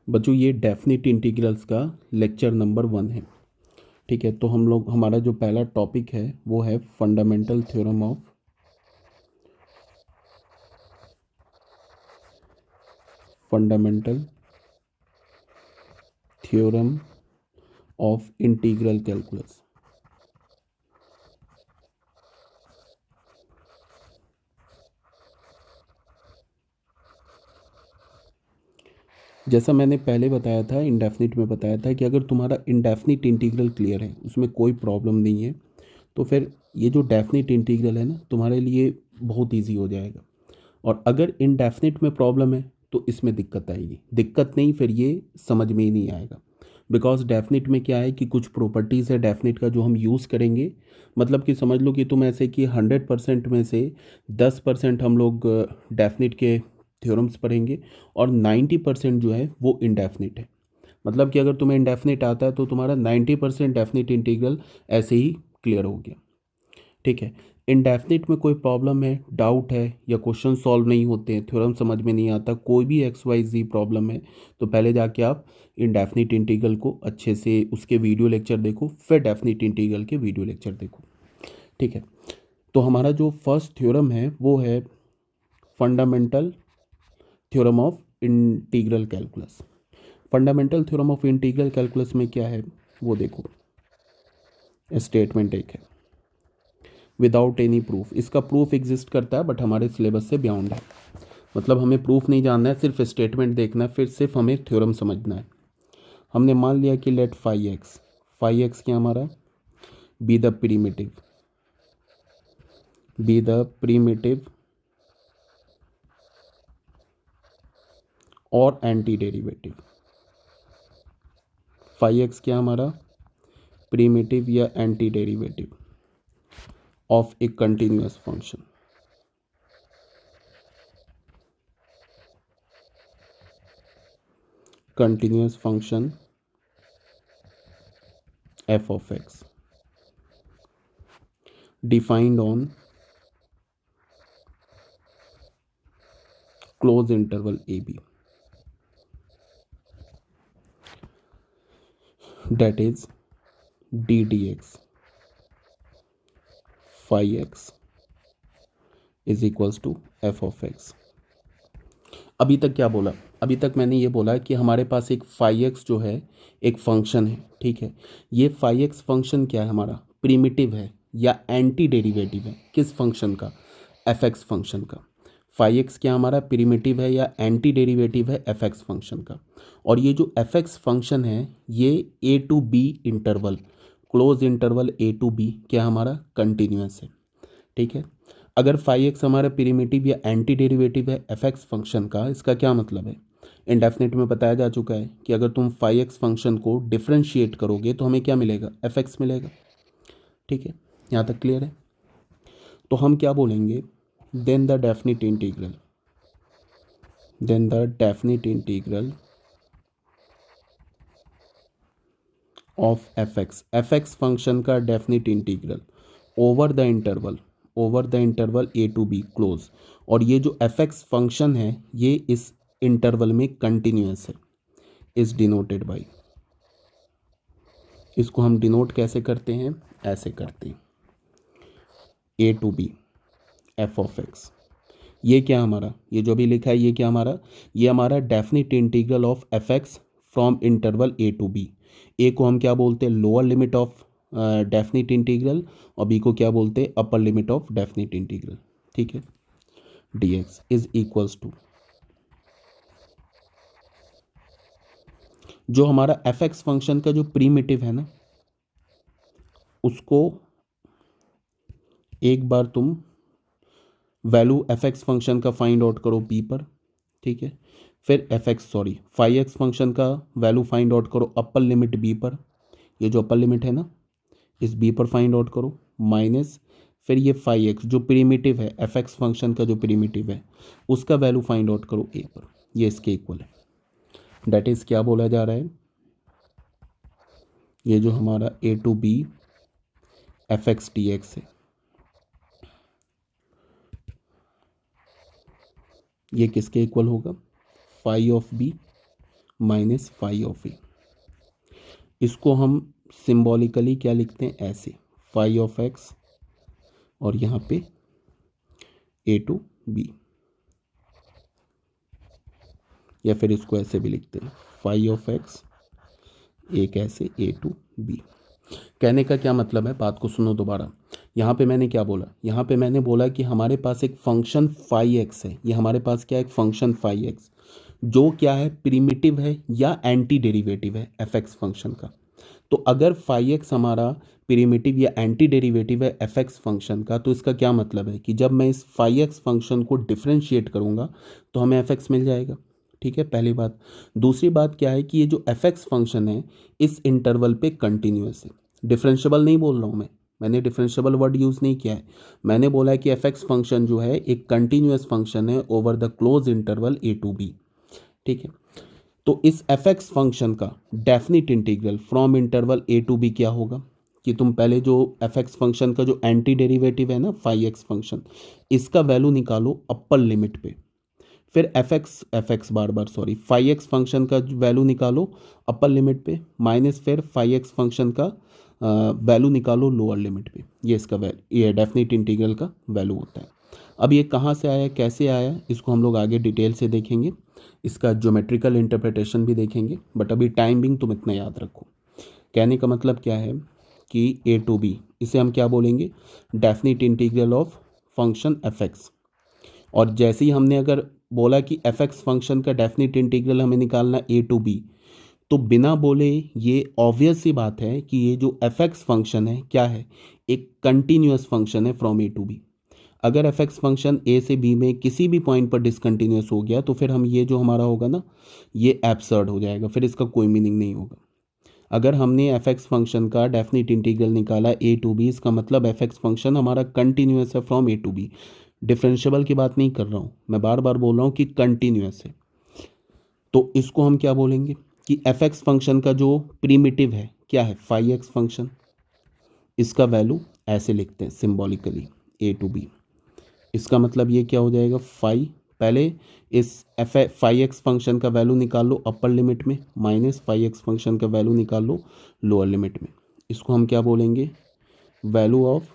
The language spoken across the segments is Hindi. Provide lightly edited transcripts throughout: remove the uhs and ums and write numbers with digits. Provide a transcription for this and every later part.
बच्चों ये डेफिनेट इंटीग्रल्स का लेक्चर नंबर 1 है। ठीक है, तो हम लोग हमारा जो पहला टॉपिक है वो है fundamental theorem of integral calculus. जैसा मैंने पहले बताया था, इंडेफिनिट में बताया था कि अगर तुम्हारा इंडेफिनिट इंटीग्रल क्लियर है, उसमें कोई प्रॉब्लम नहीं है, तो फिर ये जो डेफिनिट इंटीग्रल है ना, तुम्हारे लिए बहुत इजी हो जाएगा। और अगर इनडेफिनिट में प्रॉब्लम है तो इसमें दिक्कत आएगी, दिक्कत नहीं, फिर ये समझ में ही नहीं आएगा। बिकॉज डेफिनिट में क्या है कि कुछ प्रॉपर्टीज़ है डेफिनिट का जो हम यूज़ करेंगे। मतलब कि समझ लो कि तुम ऐसे कि 100% में से 10% हम लोग डेफिनिट के थ्योरम्स पढ़ेंगे और 90% जो है वो इनडेफिनिट है। मतलब कि अगर तुम्हें इनडेफिनिट आता है तो तुम्हारा 90% डेफिनिट इंटीग्रल ऐसे ही क्लियर हो गया। ठीक है, इनडेफिनिट में कोई प्रॉब्लम है, डाउट है, या क्वेश्चन सॉल्व नहीं होते हैं, थ्योरम समझ में नहीं आता, कोई भी एक्स वाई जी प्रॉब्लम है, तो पहले जाके आप इनडेफिनिट इंटीग्रल को अच्छे से उसके वीडियो लेक्चर देखो, फिर डेफिनिट इंटीग्रल के वीडियो लेक्चर देखो। ठीक है, तो हमारा जो फर्स्ट थ्योरम है वो है fundamental theorem of integral calculus. Fundamental theorem of integral calculus में क्या है वो देखो, स्टेटमेंट एक है विदाउट एनी प्रूफ। इसका प्रूफ एग्जिस्ट करता है बट हमारे सिलेबस से बियॉन्ड है। मतलब हमें प्रूफ नहीं जानना है, सिर्फ स्टेटमेंट देखना है, फिर सिर्फ हमें थ्योरम समझना है। हमने मान लिया कि लेट फाइव एक्स क्या हमारा बी द प्रीमिटिव और एंटी डेरिवेटिव। 5x क्या हमारा प्रीमिटिव या anti derivative of A continuous function. Continuous function f of x defined on close interval ab, that is d dx 5x is equals to f of x। अभी तक क्या बोला? अभी तक मैंने ये बोला कि हमारे पास एक 5x जो है एक फंक्शन है। ठीक है, ये 5x फंक्शन क्या है? हमारा प्रीमिटिव है या एंटी डेरिवेटिव है? किस फंक्शन का? fx फंक्शन का। 5x क्या हमारा प्रीमिटिव है या एंटी डेरिवेटिव है fx फंक्शन का। और ये जो fx फंक्शन है ये a to b interval, close interval a to b क्या हमारा कंटिन्यूअस है। ठीक है, अगर 5x हमारा प्रीमिटिव या एंटी डेरिवेटिव है fx फंक्शन का, इसका क्या मतलब है? इंडेफिनिट में बताया जा चुका है कि अगर तुम 5x फंक्शन को डिफ्रेंशिएट करोगे तो हमें क्या मिलेगा? fx मिलेगा। ठीक है, यहाँ तक क्लियर है? तो हम क्या बोलेंगे? Then the definite integral of fx function का definite integral over the interval a to b close. और ये जो fx फंक्शन है ये इस इंटरवल में कंटिन्यूअस है, इज डिनोटेड बाई, इसको हम डिनोट कैसे करते हैं? ऐसे करते हैं a to b f of x। ये क्या हमारा, ये जो भी लिखा है ये क्या हमारा? ये हमारा definite integral of fx from interval a to b। A को हम क्या बोलते हैं? Lower limit of definite integral, और बी को क्या बोलते हैं? Upper limit of definite integral. ठीक है, dx इज इक्वल्स टू जो हमारा fx फंक्शन का जो प्रीमिटिव है ना, उसको एक बार तुम वैल्यू fx फंक्शन का फाइंड आउट करो b पर। ठीक है, फिर फाइव एक्स फंक्शन का वैल्यू फाइंड आउट करो अपर लिमिट b पर, ये जो अपर लिमिट है ना इस b पर फाइंड आउट करो, माइनस फिर ये 5x जो प्रीमिटिव है fx फंक्शन का जो प्रीमिटिव है उसका वैल्यू फाइंड आउट करो a पर, ये इसके इक्वल है। दैट इज क्या बोला जा रहा है? ये जो हमारा a to b fx dx है ये किसके इक्वल होगा? Phi of b minus phi of A. इसको हम सिंबॉलिकली क्या लिखते हैं, ऐसे फाई ऑफ एक्स और यहाँ पे ए टू बी, या फिर इसको ऐसे भी लिखते हैं फाई ऑफ एक्स एक ऐसे ए टू बी। कहने का क्या मतलब है, बात को सुनो दोबारा। यहाँ पे मैंने क्या बोला, यहाँ पे मैंने बोला कि हमारे पास एक फंक्शन फाई एक्स है, ये हमारे पास क्या है, एक फंक्शन फाई एक्स जो क्या है, प्रिमिटिव है या एंटी डेरिवेटिव है एफ एक्स फंक्शन का। तो अगर फाई एक्स हमारा प्रिमिटिव या एंटी डेरिवेटिव है एफ एक्स फंक्शन का, तो इसका क्या मतलब है कि जब मैं इस फाई एक्स फंक्शन को डिफ्रेंशिएट करूँगा तो हमें एफ एक्स मिल जाएगा। ठीक है, पहली बात। दूसरी बात क्या है कि ये जो एफ एक्स फंक्शन है इस इंटरवल पे कंटिन्यूस है, डिफरेंशियबल नहीं बोल रहा हूँ मैंने डिफरेंशियबल वर्ड यूज़ नहीं किया है। मैंने बोला है कि एफ एक्स फंक्शन जो है एक कंटिन्यूस फंक्शन है over the close interval A to B. ठीक है, तो इस एफ एक्स फंक्शन का definite integral from interval A to B क्या होगा कि तुम पहले जो एफ एक्स फंक्शन का जो एंटी डेरिवेटिव है ना फाई एक्स फंक्शन, इसका वैल्यू निकालो अपर लिमिट पे, फिर एफ एक्स बार बार सॉरी फाई एक्स फंक्शन का वैल्यू निकालो अपर लिमिट पे, माइनस फिर फाई एक्स फंक्शन का वैल्यू निकालो लोअर लिमिट पे। ये इसका वैल्यू, ये डेफिनेट इंटीग्रल का वैल्यू होता है। अब ये कहाँ से आया, कैसे आया, इसको हम लोग आगे डिटेल से देखेंगे, इसका ज्योमेट्रिकल इंटरप्रिटेशन भी देखेंगे, बट अभी टाइम बिंग तुम इतना याद रखो। कहने का मतलब क्या है कि ए टू बी, इसे हम क्या बोलेंगे, definite integral of function F x. और जैसे ही हमने अगर बोला कि एफ एक्स फंक्शन का डेफिनेट इंटीग्रल हमें निकालना ए टू बी, तो बिना बोले ये ऑब्वियस सी बात है कि ये जो एफ एक्स फंक्शन है क्या है, एक कंटिन्यूस फंक्शन है फ्रॉम ए टू बी। अगर एफ एक्स फंक्शन ए से बी में किसी भी पॉइंट पर डिसकंटिन्यूस हो गया तो फिर हम ये जो हमारा होगा ना, ये एब्सर्ड हो जाएगा, फिर इसका कोई मीनिंग नहीं होगा। अगर हमने एफ एक्स फंक्शन का डेफिनेट इंटीग्रल निकाला ए टू बी, इसका मतलब एफ एक्स फंक्शन हमारा कंटिन्यूस है from A to B. Differentiable की बात नहीं कर रहा हूँ मैं, बार बार बोल रहा हूँ कि कंटिन्यूस है। तो इसको हम क्या बोलेंगे कि एफ एक्स फंक्शन का जो प्रीमिटिव है क्या है, फाई एक्स फंक्शन, इसका वैल्यू ऐसे लिखते हैं सिंबॉलिकली ए टू बी। इसका मतलब ये क्या हो जाएगा, फाई, पहले इस एफ फाई एक्स फंक्शन का वैल्यू निकाल लो अपर लिमिट में, माइनस फाई एक्स फंक्शन का वैल्यू निकाल लो लोअर लिमिट में। इसको हम क्या बोलेंगे, value of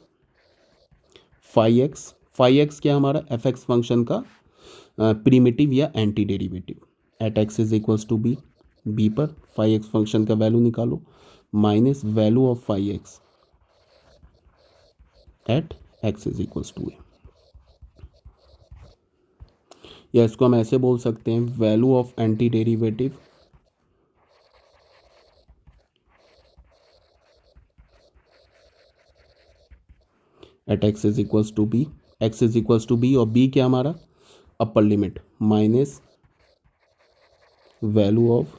phi X. Phi X क्या हमारा एफ एक्स फंक्शन का प्रीमिटिव या anti derivative at X is equals to B, B पर फाई एक्स फंक्शन का वैल्यू निकालो minus value of phi X at X is equals to ए, या इसको हम ऐसे बोल सकते हैं value of anti derivative at X is equals to B, X is equals to B और बी क्या हमारा upper limit, minus value of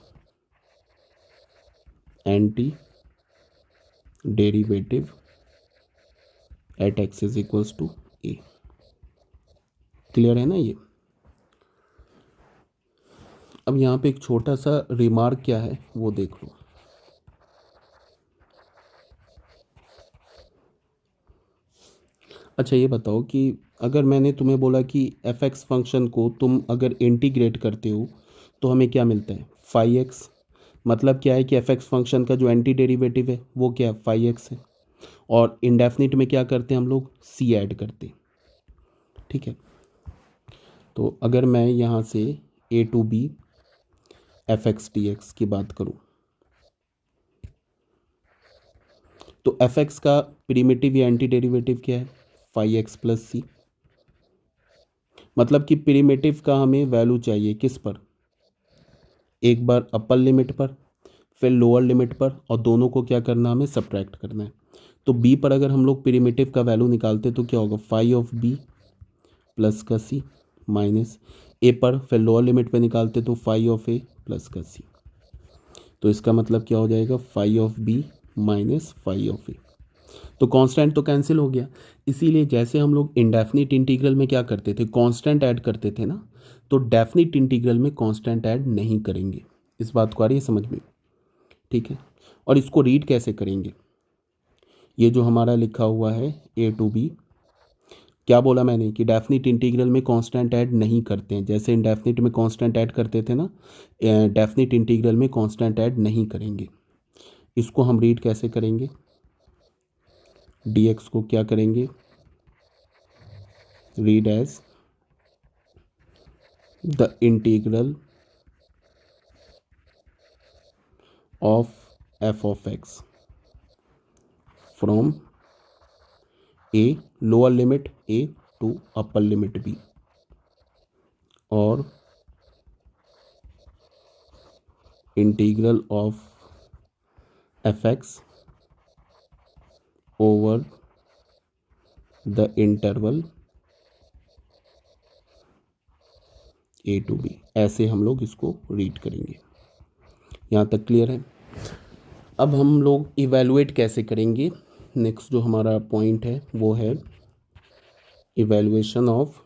anti derivative at X is equals to A. Clear है ना ये। अब यहाँ पे एक छोटा सा रिमार्क क्या है वो देख लो। अच्छा ये बताओ कि अगर मैंने तुम्हें बोला कि एफ एक्स फंक्शन को तुम अगर इंटीग्रेट करते हो तो हमें क्या मिलता है, फाई एक्स। मतलब क्या है कि एफ एक्स फंक्शन का जो एंटी डेरिवेटिव है वो क्या है, फाई एक्स है। और इंडेफिनिट में क्या करते हैं हम लोग, सी ऐड करते हैं। ठीक है, तो अगर मैं यहाँ से A to B F X D X की बात करूँ तो एफ एक्स का प्रीमिटिव या एंटी डेरिवेटिव क्या है, फाई एक्स प्लस सी। मतलब कि प्रीमिटिव का हमें वैल्यू चाहिए किस पर, एक बार अपर लिमिट पर फिर लोअर लिमिट पर, और दोनों को क्या करना, हमें सब्ट्रैक्ट करना है। तो बी पर अगर हम लोग प्रीमिटिव का वैल्यू निकालते तो क्या होगा, फाई ऑफ बी प्लस का सी, माइनस ए पर फिर लोअर लिमिट पे निकालते तो फाई ऑफ ए प्लस का सी। तो इसका मतलब क्या हो जाएगा, phi of B minus phi of A. तो कांस्टेंट तो कैंसिल हो गया। इसीलिए जैसे हम लोग इंडेफिनिट इंटीग्रल में क्या करते थे, कांस्टेंट ऐड करते थे ना, तो डेफिनिट इंटीग्रल में कांस्टेंट ऐड नहीं करेंगे। इस बात को आ रही है समझ में। ठीक है, और इसको रीड कैसे करेंगे, ये जो हमारा लिखा हुआ है ए टू बी, क्या बोला मैंने कि डेफिनिट इंटीग्रल में कांस्टेंट ऐड नहीं करते हैं, जैसे इंडेफिनिट में कांस्टेंट ऐड करते थे ना, डेफिनिट इंटीग्रल में कांस्टेंट ऐड नहीं करेंगे। इसको हम रीड कैसे करेंगे, dx को क्या करेंगे, read as the integral of f of x from a lower limit a to upper limit b और integral of fx over the interval a to b। ऐसे हम लोग इसको रीड करेंगे। यहाँ तक क्लियर है। अब हम लोग इवैल्यूएट कैसे करेंगे, नेक्स्ट जो हमारा पॉइंट है वो है इवैल्यूएशन ऑफ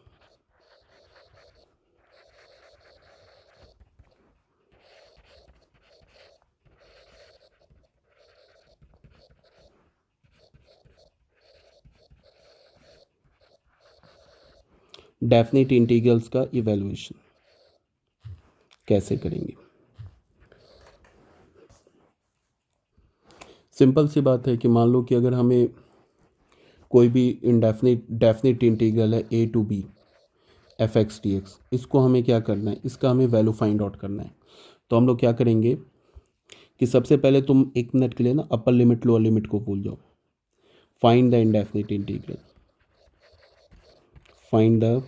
डेफिनिट इंटीग्रल्स का इवैल्यूएशन कैसे करेंगे। सिंपल सी बात है कि मान लो कि अगर हमें कोई भी डेफिनिट इंटीग्रल है a to b F X D X, इसको हमें क्या करना है, इसका हमें वैल्यू फाइंड आउट करना है। तो हम लोग क्या करेंगे कि सबसे पहले तुम 1 मिनट के लिए ना अपर लिमिट लोअर लिमिट को भूल जाओ। Find the indefinite integral, find the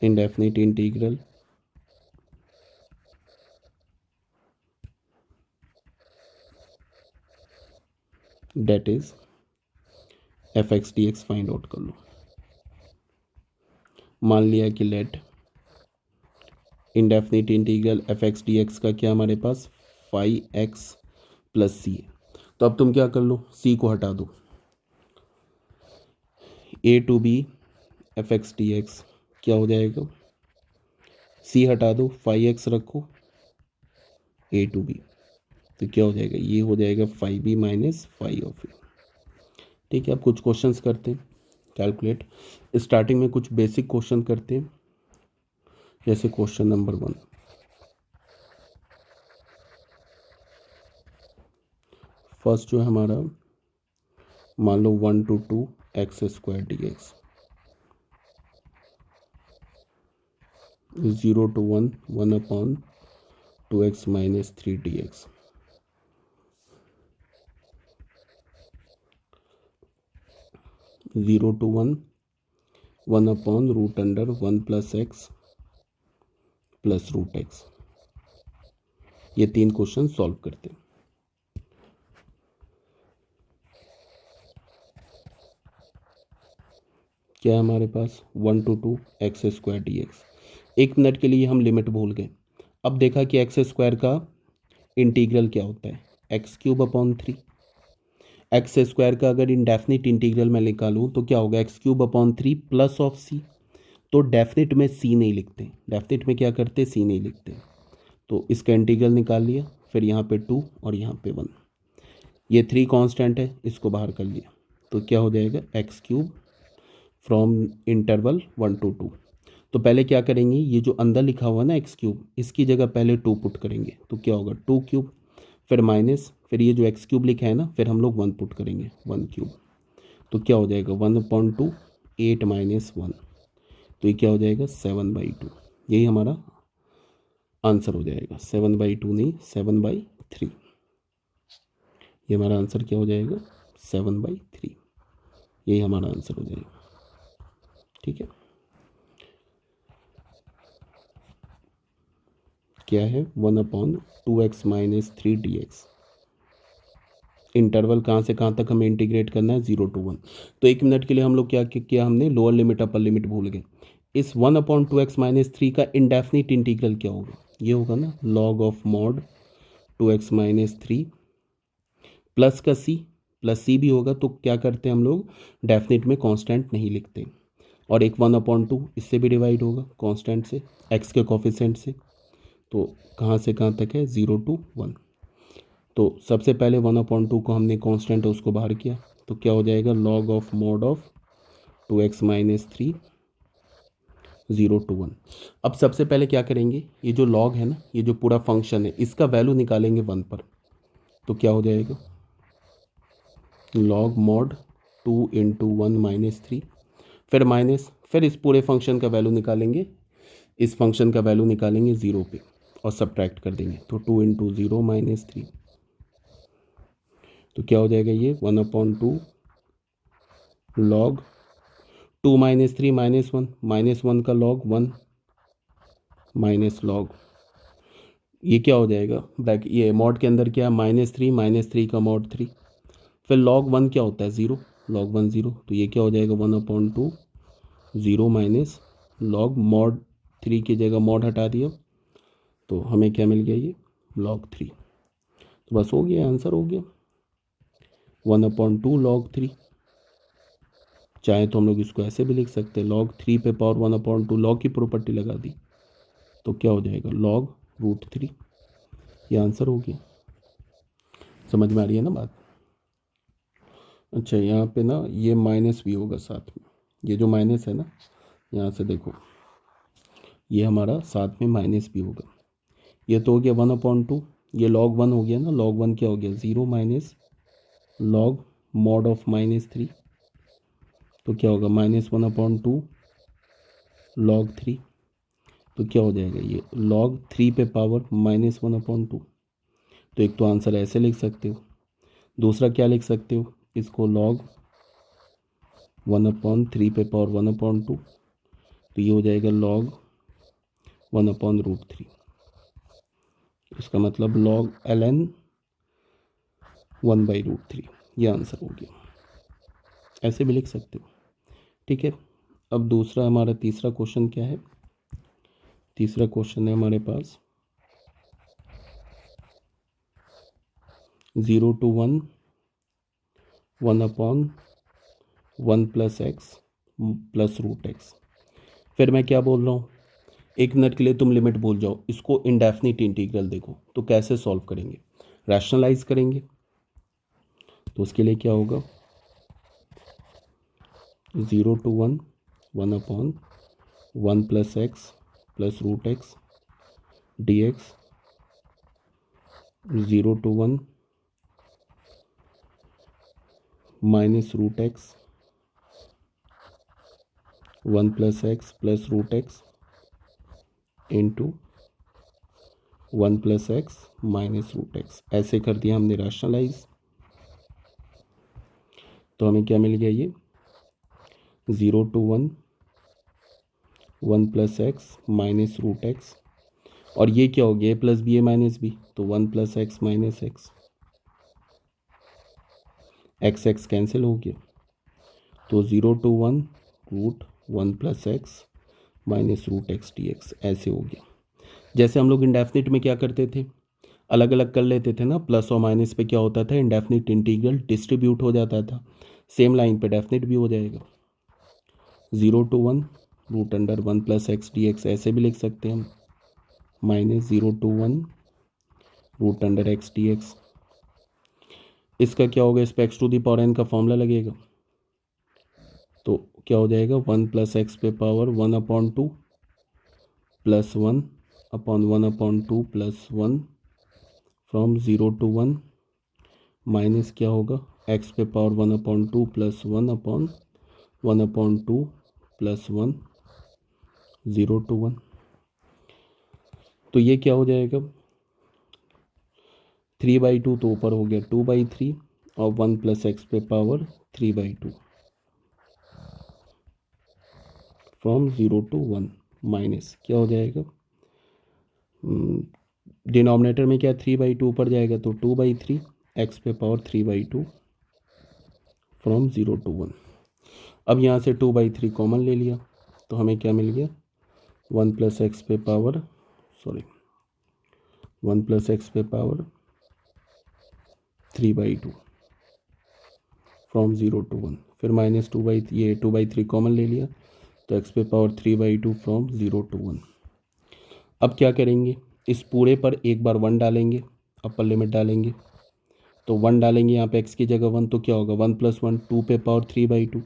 indefinite integral that is F X D X find out कर लो। मान लिया कि let indefinite integral F X D X का क्या हमारे पास 5x प्लस सी है। तो अब तुम क्या कर लो, c को हटा दो, a to b F X D X क्या हो जाएगा, c हटा दो 5x रखो a टू b, तो क्या हो जाएगा, ये हो जाएगा 5b माइनस 5 ऑफ ए। ठीक है, अब कुछ क्वेश्चंस करते हैं कैलकुलेट। स्टार्टिंग में कुछ बेसिक क्वेश्चन करते हैं, जैसे क्वेश्चन नंबर 1। फर्स्ट जो है हमारा, मान लो 1 to 2 X square D X, 0 to 1 1/2x minus 3 D X, 0 to 1 1/√1 plus X plus root X. ये 3 क्वेश्चन सॉल्व करते हैं। क्या है हमारे पास, 1 to 2 X square D X. 1 minute के लिए हम लिमिट भूल गए। अब देखा कि एक्स स्क्वायर का इंटीग्रल क्या होता है, x³/3। एक्स स्क्वायर का अगर इंडेफिनिट इंटीग्रल मैं निकालूँ तो क्या होगा, x³/3 प्लस ऑफ सी। तो डेफिनिट में सी नहीं लिखते, डेफिनिट में क्या करते, सी नहीं लिखते। तो इसका इंटीग्रल निकाल लिया, फिर यहाँ पे 2 और यहाँ पे 1, ये 3 कांस्टेंट है, इसको बाहर कर लिया तो क्या हो जाएगा, x³ फ्रॉम इंटरवल 1 to 2। तो पहले क्या करेंगे, ये जो अंदर लिखा हुआ ना x³, इसकी जगह पहले 2 पुट करेंगे तो क्या होगा 2³, फिर माइनस, फिर ये जो x³ लिखा है ना, फिर हम लोग 1 पुट करेंगे 1³, तो क्या हो जाएगा 1/2 8 माइनस 1, तो ये क्या हो जाएगा 7/2। यही हमारा आंसर हो जाएगा, 7/2 नहीं 7/3। ये हमारा आंसर क्या हो जाएगा, 7/3। यही हमारा आंसर हो जाएगा। ठीक है, क्या है 1/2x minus 3 D x. Interval कहाँ से कहाँ तक हमें इंटीग्रेट करना है, 0 to 1। तो 1 मिनट के लिए हम लोग क्या किया, हमने लोअर लिमिट अपर लिमिट भूल गए। इस 1/2x माइनस 3 का इंडेफिनिट इंटीग्रल क्या होगा, ये होगा ना log of mod 2x minus 3 plus का c, प्लस सी भी होगा। तो क्या करते हैं हम लोग, डेफिनिट में कांस्टेंट नहीं लिखते, और एक 1/2 इससे भी डिवाइड होगा कांस्टेंट से, x के कोफिशिएंट से। तो कहाँ से कहाँ तक है, 0 to 1। तो सबसे पहले 1/2 को हमने कांस्टेंट है उसको बाहर किया, तो क्या हो जाएगा log of mod of 2x minus 3 0 to 1। अब सबसे पहले क्या करेंगे, ये जो लॉग है ना, ये जो पूरा फंक्शन है, इसका वैल्यू निकालेंगे 1 पर। तो क्या हो जाएगा, लॉग मॉड 2 इंटू 1 माइनस 3, फिर माइनस, फिर इस पूरे फंक्शन का वैल्यू निकालेंगे, इस फंक्शन का वैल्यू निकालेंगे 0 पे और सब्ट्रैक्ट कर देंगे। तो 2 इंटू 0 माइनस 3, तो क्या हो जाएगा ये 1/2 लॉग 2 माइनस 3 माइनस 1 का लॉग 1 माइनस लॉग, ये क्या हो जाएगा, ब्रैकेट ये मॉड के अंदर क्या है, माइनस 3 का मॉड 3, फिर लॉग 1 क्या होता है 0, लॉग 1 0, तो ये क्या हो जाएगा 1/2 0 माइनस लॉग मॉड 3 की जगह मॉड हटा दिया, तो हमें क्या मिल गया, ये लॉग 3। तो बस हो गया, आंसर हो गया 1/2 लॉग 3। चाहे तो हम लोग इसको ऐसे भी लिख सकते हैं, लॉग 3 पे पावर 1/2 लॉग की प्रॉपर्टी लगा दी, तो क्या हो जाएगा लॉग √3। ये आंसर हो गया। समझ में आ रही है ना बात। अच्छा, यहाँ पे ना ये माइनस भी होगा साथ में, ये जो माइनस है ना, यहाँ से देखो, ये हमारा साथ में माइनस भी होगा। ये तो हो गया 1/2, ये लॉग 1 हो गया ना, लॉग 1 क्या हो गया 0 माइनस लॉग मॉड ऑफ -3, तो क्या होगा -1/2 लॉग 3, तो क्या हो जाएगा ये लॉग 3 पे पावर -1/2। तो एक तो आंसर ऐसे लिख सकते हो, दूसरा क्या लिख सकते हो, इसको लॉग 1/3 पे पावर 1/2, तो ये हो जाएगा लॉग 1/√3। इसका मतलब लॉग ln 1/√3, ये आंसर हो गया। ऐसे भी लिख सकते हो, ठीक है। अब दूसरा हमारा तीसरा क्वेश्चन क्या है, तीसरा क्वेश्चन है हमारे पास 0 to 1 1/1 plus X plus √x। फिर मैं क्या बोल रहा हूँ, एक मिनट के लिए तुम लिमिट भूल जाओ, इसको इंडेफिनिट इंटीग्रल देखो। तो कैसे सॉल्व करेंगे, रैशनलाइज करेंगे। तो उसके लिए क्या होगा, 0 to 1 1/1 plus X plus √x dx, 0 to 1 minus √x 1 plus X plus √x into 1 plus x minus √x। ऐसे कर दिया हमने रैशनलाइज, तो हमें क्या मिल गया, ये 0 to 1 1 plus x minus √x, और ये क्या हो गया, ए प्लस बी ए माइनस बी, तो 1 plus x minus x, x x cancel हो गया, तो 0 to 1 √1 plus x minus √x dx, ऐसे हो गया। जैसे हम लोग इंडेफिनिट में क्या करते थे, अलग अलग कर लेते थे ना, प्लस और माइनस पे क्या होता था, इंडेफिनिट इंटीग्रल डिस्ट्रीब्यूट हो जाता था, सेम लाइन पे डेफिनिट भी हो जाएगा। 0 to 1 √1 प्लस एक्स dx, ऐसे भी लिख सकते हैं हम, माइनस 0 to 1 √x dx। इसका क्या होगा, इस पर X to the power n का फॉर्मूला लगेगा, तो क्या हो जाएगा 1 प्लस एक्स पे power 1/2 plus 1/1/2 plus 1 from 0 to 1 minus क्या होगा, एक्स पे पावर 1/2 प्लस 1/1/2 प्लस 1 0 to 1। तो ये क्या हो जाएगा 3/2, तो ऊपर हो गया 2/3 और 1 प्लस एक्स पे पावर 3/2 फ्रॉम 0 to 1 माइनस क्या हो जाएगा, डिनोमिनेटर में क्या 3/2 ऊपर जाएगा, तो 2/3 एक्स पे पावर 3/2 फ्रॉम 0 to 1। अब यहाँ से 2/3 कॉमन ले लिया, तो हमें क्या मिल गया 1 प्लस एक्स पे पावर 1 प्लस एक्स पे पावर 3/2 फ्रॉम 0 to 1, फिर माइनस 2/3 कॉमन ले लिया, तो एक्स पे पावर 3/2 फ्रॉम 0 to 1। अब क्या करेंगे, इस पूरे पर एक बार 1 डालेंगे, अपर लिमिट डालेंगे, तो 1 डालेंगे यहाँ पे एक्स की जगह 1, तो क्या होगा 1 + 1 2 पे पावर 3/2,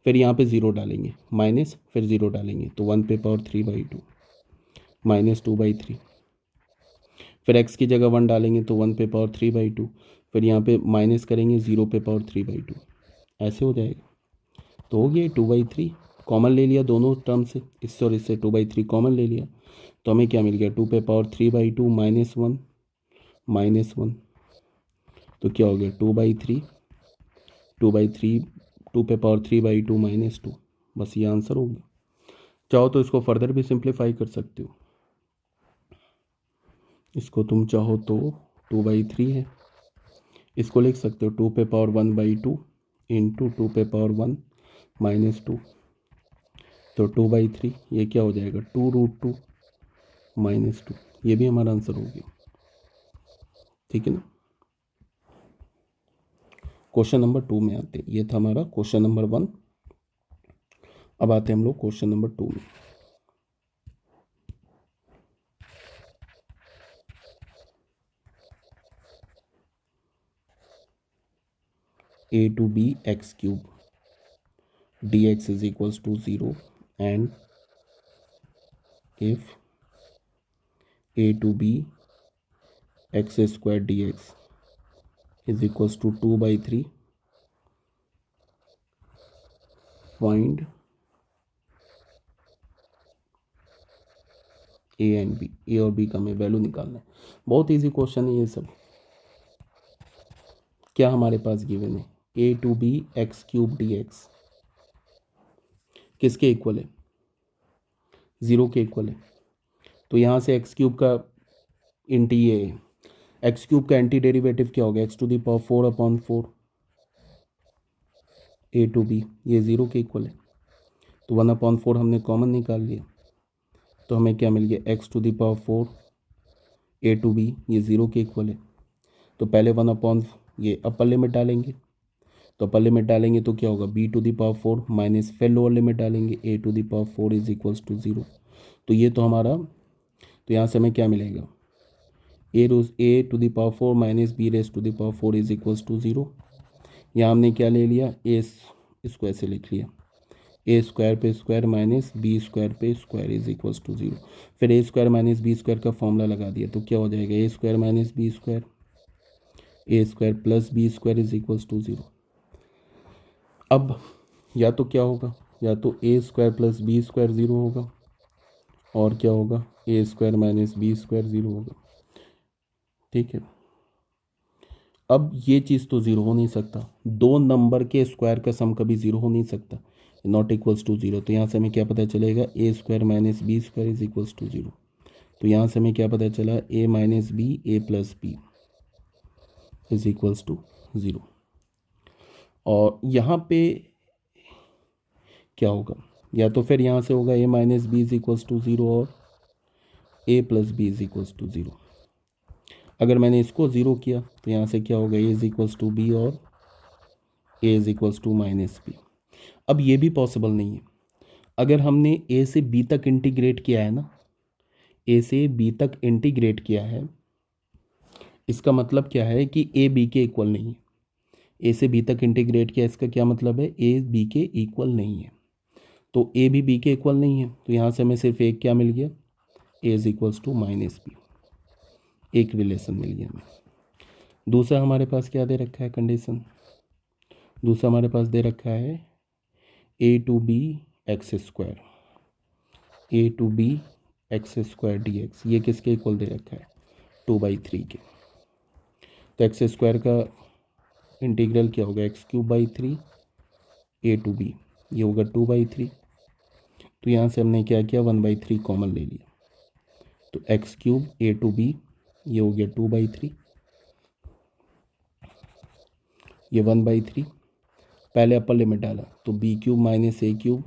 फिर यहाँ पे ज़ीरो डालेंगे, माइनस फिर ज़ीरो डालेंगे, तो 1/3/2 -2/3। फिर x की जगह 1 डालेंगे तो 1/3/2। फिर यहाँ पे माइनस करेंगे 0/3/2, ऐसे हो जाएगा। तो हो गया 2/3, कॉमन ले लिया दोनों टर्म से, इससे और इससे 2/3 कॉमन ले लिया, तो हमें क्या मिल गया 2/3/2 -1 तो क्या हो गया 2/3 2/3 2/3/2 -2। बस ये आंसर हो गया। चाहो तो इसको फर्दर भी सिंप्लीफाई कर सकते हो, इसको तुम चाहो तो 2/3 है, इसको लिख सकते हो 2/1/2 इंटू 2/1 -2, तो 2/3 ये क्या हो जाएगा 2√2 -2। ये भी हमारा आंसर हो गया, ठीक है ना। क्वेश्चन नंबर 2 में आते हैं, ये था हमारा क्वेश्चन नंबर 1। अब आते हैं हम लोग क्वेश्चन नंबर 2 में। a to b x³ dx is equals to 0 and if a to b x² dx is equals to 2/3, find a and b, a और b का हमें वैल्यू निकालना है। बहुत इजी क्वेश्चन है ये सब। क्या हमारे पास गिवन है a to b x³ dx किसके इक्वल है, 0 के इक्वल है। तो यहाँ से x³ का इंटी ये x³ का एंटी डेरिवेटिव क्या होगा x⁴/4 a to b, ये 0 के इक्वल है, तो 1/4 हमने कॉमन निकाल लिया, तो हमें क्या मिल गया x⁴ a to b, ये 0 के इक्वल है। तो पहले 1/, ये अपर लिमिट डालेंगे, तो अपर लिमिट डालेंगे तो क्या होगा b⁴ माइनस फिर लोअर लिमिट डालेंगे a⁴ इज इक्वल्स टू 0। तो ये तो हमारा, तो यहाँ से हमें क्या मिलेगा a⁴ minus b⁴ is equals to 0। यहाँ हमने क्या ले लिया इसको ऐसे लिख लिया a² पे स्क्वायर माइनस b² पे स्क्वायर इज इक्वल्स टू 0। फिर a² माइनस b² का फॉर्मूला लगा दिया, तो क्या हो जाएगा a² minus b² a² plus b² is equals to 0। अब या तो क्या होगा, या तो a² प्लस b² 0 होगा, और क्या होगा a² माइनस b² 0 होगा, ठीक है। अब ये चीज़ तो ज़ीरो हो नहीं सकता, दो नंबर के स्क्वायर का सम कभी ज़ीरो हो नहीं सकता, नॉट इक्वल्स टू 0। तो यहाँ से हमें क्या पता चलेगा a² minus b² is equals to 0। तो यहाँ से हमें क्या पता चला a minus B a plus B is equals to 0। और यहाँ पे क्या होगा, या तो फिर यहाँ से होगा a minus B is equals to 0 और a plus B is equals to 0। अगर मैंने इसको 0 किया तो यहाँ से क्या होगा a is equals to B और a is equals to minus B. अब ये भी पॉसिबल नहीं है, अगर हमने a से b तक इंटीग्रेट किया है ना, a से b तक इंटीग्रेट किया है, इसका मतलब क्या है कि a b के इक्वल नहीं है। a से b तक इंटीग्रेट किया, इसका क्या मतलब है a b के इक्वल नहीं है। तो a भी b के इक्वल नहीं है, तो यहाँ से हमें सिर्फ एक क्या मिल गया a is equals to minus B, एक रिलेशन मिल गया हमें। दूसरा हमारे पास क्या दे रखा है कंडीशन, दूसरा हमारे पास दे रखा है a to b x² a to b x² dx, ये किसके इक्वल दे रखा है 2/3 के। तो x² का इंटीग्रल क्या होगा x³/3 a to b, ये होगा 2/3। तो यहाँ से हमने क्या किया 1/3 कॉमन ले लिया, तो x³ a to b ये हो गया 2/3, ये 1/3। पहले अपर लिमिट डाला तो b³ minus a³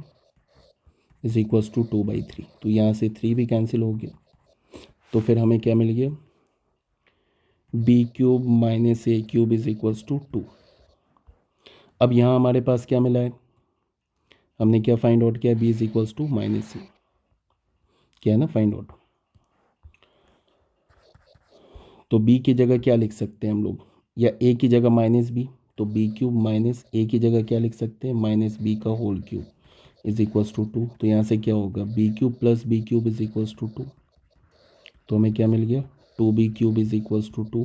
is equals to 2/3, तो यहाँ से 3 भी कैंसिल हो गया, तो फिर हमें क्या मिल गया b³ minus a³ is equals to 2। अब यहाँ हमारे पास क्या मिला है, हमने क्या फाइंड आउट किया b is equals to minus a, क्या है ना फाइंड आउट। तो b की जगह क्या लिख सकते हैं हम लोग, या a की जगह माइनस b, तो बी क्यूब माइनस ए की जगह क्या लिख सकते हैं, माइनस बी का whole cube is equals to 2। तो यहाँ से क्या होगा, B cube plus B cube is equals to 2। तो हमें क्या मिल गया, 2b cube is equals to 2।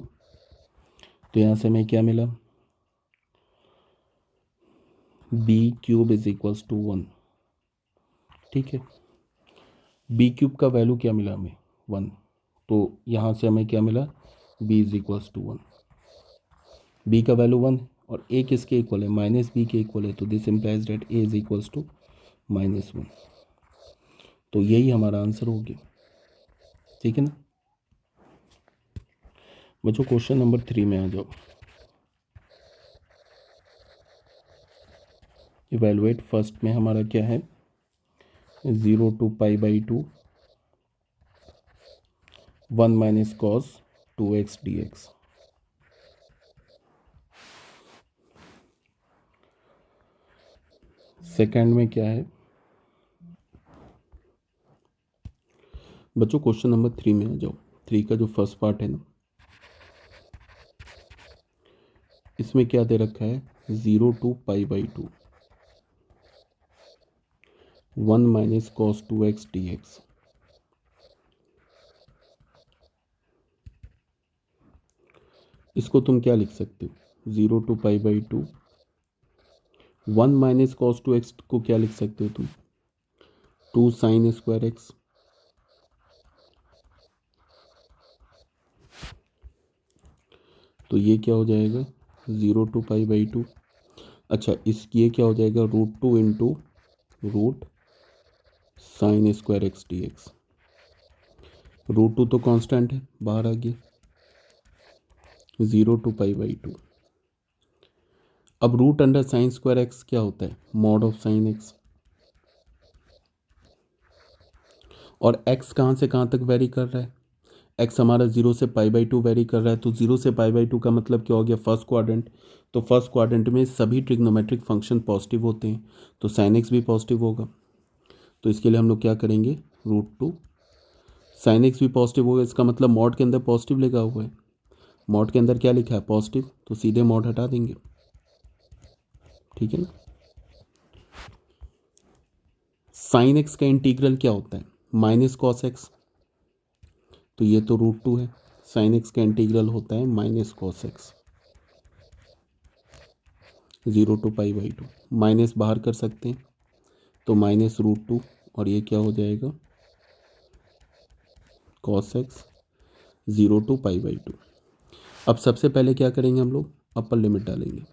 तो यहाँ से हमें क्या मिला, b cube is equals to 1। ठीक है, b क्यूब का वैल्यू क्या मिला हमें, 1। तो यहाँ से हमें क्या मिला, b is equals to 1। b का वैल्यू 1 और a किसके इक्वल है, माइनस बी के इक्वल है। तो this implies that a is equals to -1। तो यही हमारा आंसर हो गया। ठीक है ना बच्चों, क्वेश्चन नंबर 3 में आ जाओ। इवेलुएट फर्स्ट में हमारा क्या है, 0 to π/2 1 minus cos 2x dx। Second में क्या है बच्चों, क्वेश्चन नंबर 3 में आ जाओ। 3 का जो फर्स्ट पार्ट है ना, इसमें क्या दे रखा है, 0 to π/2 1 minus cos 2x dx। इसको तुम क्या लिख सकते हो, 0 to π/2 1 माइनस कॉस 2x को क्या लिख सकते हो तुम, 2 साइन स्क्वायर एक्स। तो ये क्या हो जाएगा, 0 to π/2। अच्छा, इस ये क्या हो जाएगा, √2 into root sine square X D X. √2 तो कांस्टेंट है, बाहर आ गया, 0 to π/2। अब root under sine square X क्या होता है, मॉड ऑफ साइन एक्स। और एक्स कहाँ से कहाँ तक वेरी कर रहा है, एक्स हमारा 0 से π/2 वेरी कर रहा है। तो 0 से π/2 का मतलब क्या हो गया, फर्स्ट क्वाड्रेंट। तो फर्स्ट क्वाड्रेंट में सभी ट्रिग्नोमेट्रिक फंक्शन पॉजिटिव होते हैं, तो साइन एक्स भी पॉजिटिव होगा। तो इसके लिए हम लोग क्या करेंगे, √2 साइन एक्स भी पॉजिटिव होगा, इसका मतलब मॉड के अंदर पॉजिटिव लिखा हुआ है। मॉड के अंदर क्या लिखा है, पॉजिटिव, तो सीधे मॉड हटा देंगे। ठीक है ना। साइन एक्स का इंटीग्रल क्या होता है, माइनस कॉस एक्स। तो ये तो √2 है, साइन एक्स का इंटीग्रल होता है minus cos X. 0 to π/2 minus बाहर कर सकते हैं, तो माइनस √2 और ये क्या हो जाएगा, कॉस एक्स 0 to π/2। अब सबसे पहले क्या करेंगे हम लोग, अपर लिमिट डालेंगे।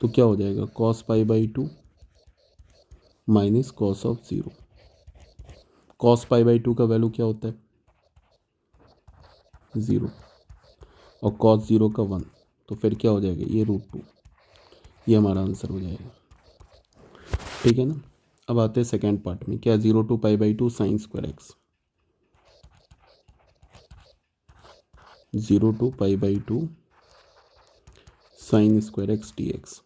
तो क्या हो जाएगा, cos π/2 minus cos of 0। Cos π/2 का वैल्यू क्या होता है, 0, और कॉस 0 का 1। तो फिर क्या हो जाएगा, ये √2। ये हमारा आंसर हो जाएगा। ठीक है ना। अब आते हैं सेकेंड पार्ट में, क्या, 0 to π/2 sine square X. 0 to π/2 sine square X D X.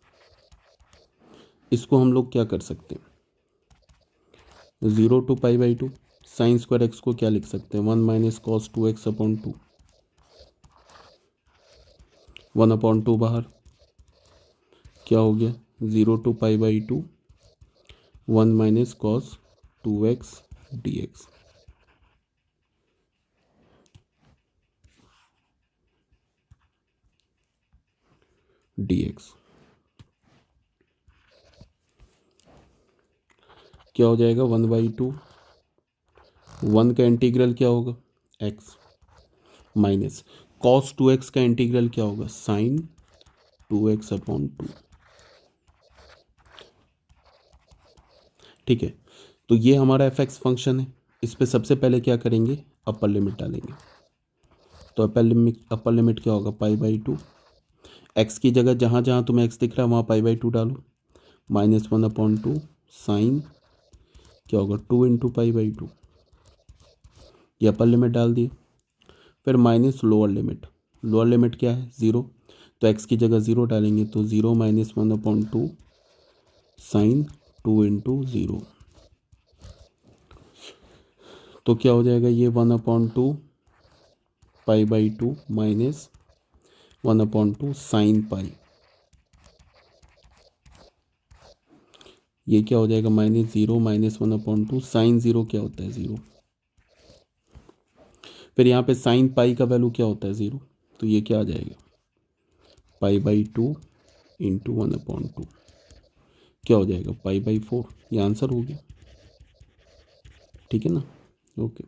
इसको हम लोग क्या कर सकते हैं, 0 to π/2 साइन स्क्वायर एक्स को क्या लिख सकते हैं, 1 माइनस कॉस 2x अपॉन 2। 1/2 बाहर, क्या हो गया, 0 to π/2 1 minus cos 2x dx। dx क्या हो जाएगा, 1/2, 1 का इंटीग्रल क्या होगा, x, माइनस कॉस 2x का इंटीग्रल क्या होगा, साइन 2x अपॉन 2। ठीक है, तो ये हमारा एफ फंक्शन है। इस पे सबसे पहले क्या करेंगे, अपर लिमिट डालेंगे। तो अपर लिमिट क्या होगा, π/2। एक्स की जगह जहाँ जहाँ तुम्हें एक्स दिख रहा है वहाँ π/2 डालो, -1/2 साइन क्या होगा, 2 इंटू π/2। ये अपर लिमिट डाल दिए। फिर minus lower limit, lower limit क्या है, 0। तो एक्स की जगह 0 डालेंगे, तो 0 - 1/2 साइन 2 इंटू 0। तो क्या हो जाएगा, ये 1/2 π/2 माइनस 1/2 साइन पाई। ये क्या हो जाएगा -0 -1/2 साइन 0 क्या होता है 0। फिर यहाँ पे साइन पाई का वैल्यू क्या होता है 0, तो ये क्या आ जाएगा π/2 इंटू 1/2 क्या हो जाएगा π/4। ये आंसर हो गया, ठीक है ना। ओके।